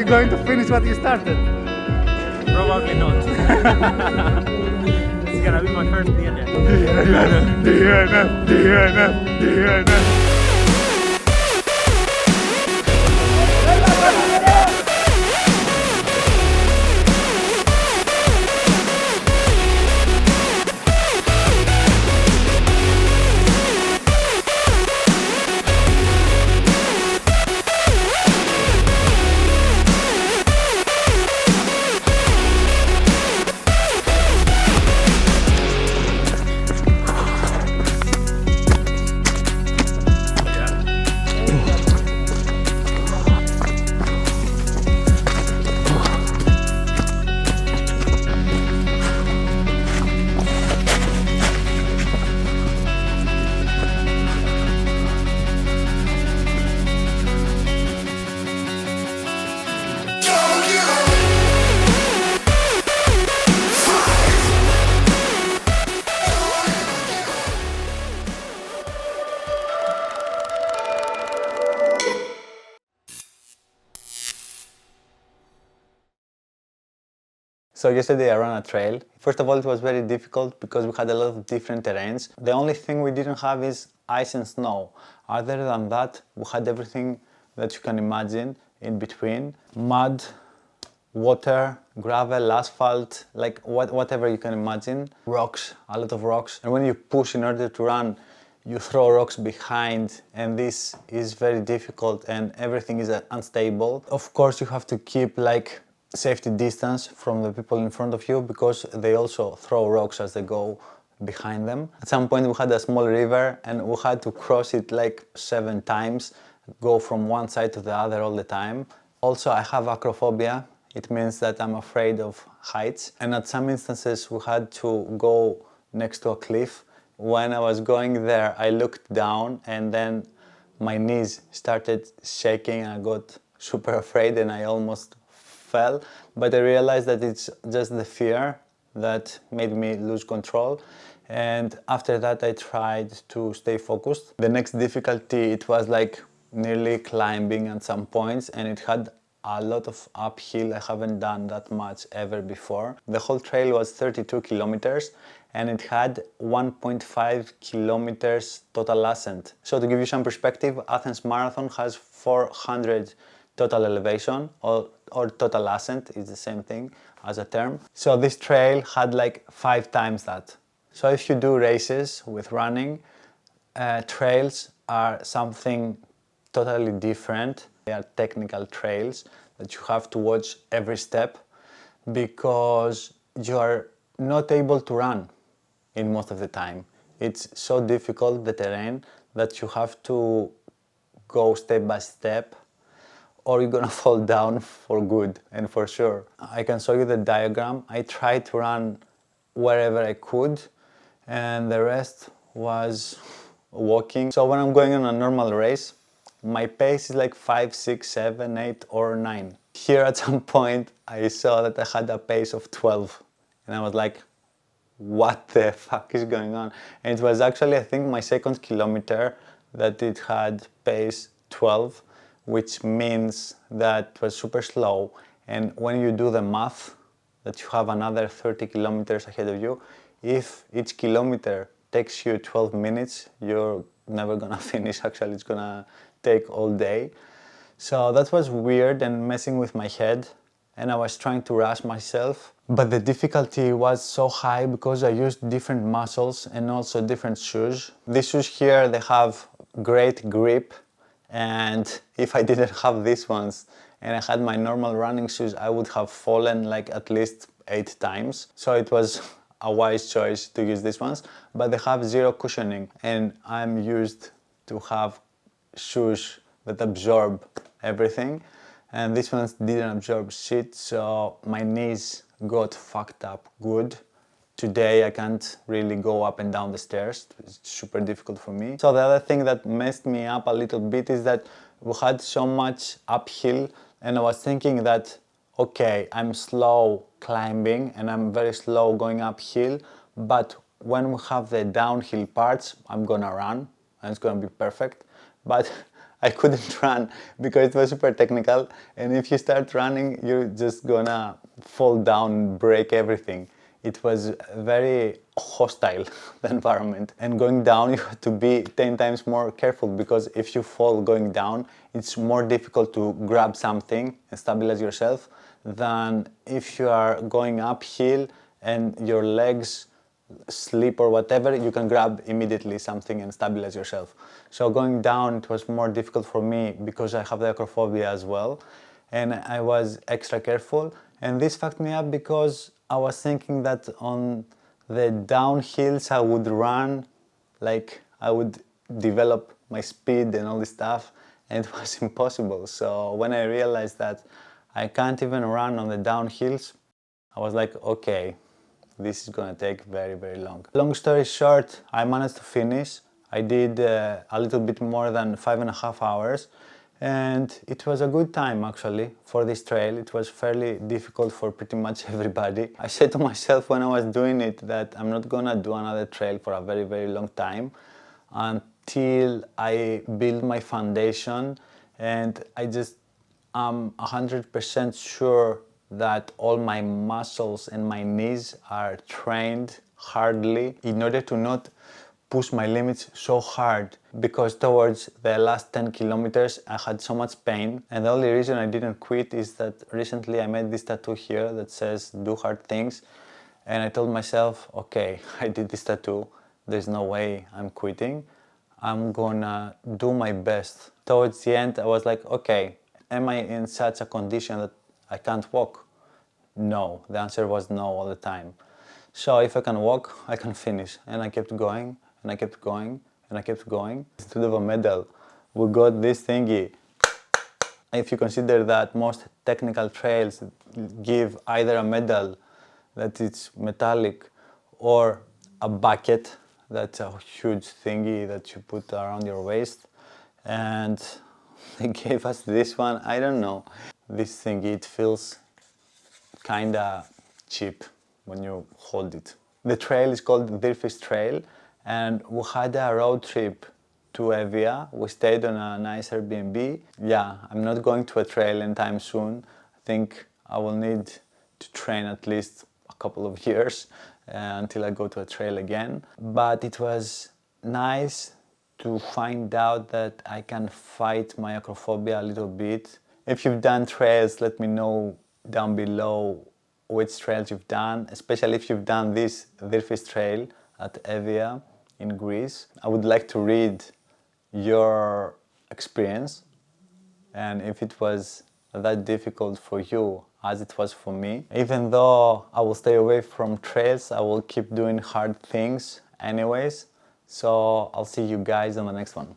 going to finish what you started? Probably not. It's gonna be my first DNF. DNF. So yesterday I ran a trail. First of all, it was very difficult because we had a lot of different terrains. The only thing we didn't have is ice and snow. Other than that, we had everything that you can imagine in between. Mud, water, gravel, asphalt, like whatever you can imagine. Rocks, a lot of rocks. And when you push in order to run, you throw rocks behind, and this is very difficult and everything is unstable. Of course, you have to keep like safety distance from the people in front of you because they also throw rocks as they go behind them. At some point we had a small river and we had to cross it like 7 times, go from one side to the other all the time. Also, I have acrophobia. It means that I'm afraid of heights, and at some instances we had to go next to a cliff. When I was going there, I looked down and then my knees started shaking and I got super afraid and I almost fell, but I realized that it's just the fear that made me lose control, and after that I tried to stay focused. The next difficulty, it was like nearly climbing at some points, and it had a lot of uphill. I haven't done that much ever before. The whole trail was 32 kilometers and it had 1.5 kilometers total ascent. So to give you some perspective, Athens Marathon has 400 total elevation, or total ascent is the same thing as a term. So this trail had like 5 times that. So if you do races with running, trails are something totally different. They are technical trails that you have to watch every step because you are not able to run in most of the time. It's so difficult, the terrain, that you have to go step by step or you're gonna fall down for good and for sure. I can show you the diagram. I tried to run wherever I could and the rest was walking. So when I'm going on a normal race, my pace is like 5, 6, 7, 8 or 9. Here at some point I saw that I had a pace of 12 and I was like, what the fuck is going on? And it was actually, I think, my second kilometer that it had pace 12, which means that it was super slow. And when you do the math, that you have another 30 kilometers ahead of you, if each kilometer takes you 12 minutes, you're never gonna finish. Actually, it's gonna take all day. So that was weird and messing with my head, and I was trying to rush myself. But the difficulty was so high because I used different muscles and also different shoes. These shoes here, they have great grip, and if I didn't have these ones and I had my normal running shoes, I would have fallen like at least 8 times. So it was a wise choice to use these ones, but they have 0 cushioning and I'm used to have shoes that absorb everything, and these ones didn't absorb shit, so my knees got fucked up good. Today I can't really go up and down the stairs, it's super difficult for me. So the other thing that messed me up a little bit is that we had so much uphill and I was thinking that, okay, I'm slow climbing and I'm very slow going uphill, but when we have the downhill parts, I'm gonna run and it's gonna be perfect. But I couldn't run because it was super technical, and if you start running, you're just gonna fall down, break everything. It was very hostile, the environment. And going down, you have to be 10 times more careful, because if you fall going down, it's more difficult to grab something and stabilize yourself than if you are going uphill and your legs slip or whatever, you can grab immediately something and stabilize yourself. So going down, it was more difficult for me because I have the acrophobia as well, and I was extra careful. And this fucked me up because I was thinking that on the downhills I would run, like I would develop my speed and all this stuff, and it was impossible. So when I realized that I can't even run on the downhills, I was like, okay, this is gonna take very, very long. Long story short, I managed to finish. I did a little bit more than 5.5 hours, and it was a good time actually for this trail. It was fairly difficult for pretty much everybody. I said to myself when I was doing it that I'm not gonna do another trail for a very, very long time until I build my foundation, and I'm 100% sure that all my muscles and my knees are trained hardly in order to not push my limits so hard, because towards the last 10 kilometers I had so much pain, and the only reason I didn't quit is that recently I made this tattoo here that says do hard things, and I told myself, okay, I did this tattoo, there's no way I'm quitting, I'm gonna do my best. Towards the end I was like, okay, am I in such a condition that I can't walk? No, the answer was no all the time. So if I can walk, I can finish. And I kept going, and I kept going, and I kept going. Instead of a medal, we got this thingy. If you consider that most technical trails give either a medal that it's metallic or a bucket, that's a huge thingy that you put around your waist, and they gave us this one. I don't know, this thingy, it feels kinda cheap when you hold it. The trail is called Dirfys Trail, and we had a road trip to Evia. We stayed on a nice Airbnb. Yeah, I'm not going to a trail anytime soon. I think I will need to train at least a couple of years until I go to a trail again. But it was nice to find out that I can fight my acrophobia a little bit. If you've done trails, let me know down below which trails you've done, especially if you've done this Dirfys Trail at Evia in Greece. I would like to read your experience, and if it was that difficult for you as it was for me. Even though I will stay away from trails, I will keep doing hard things anyways. So I'll see you guys on the next one.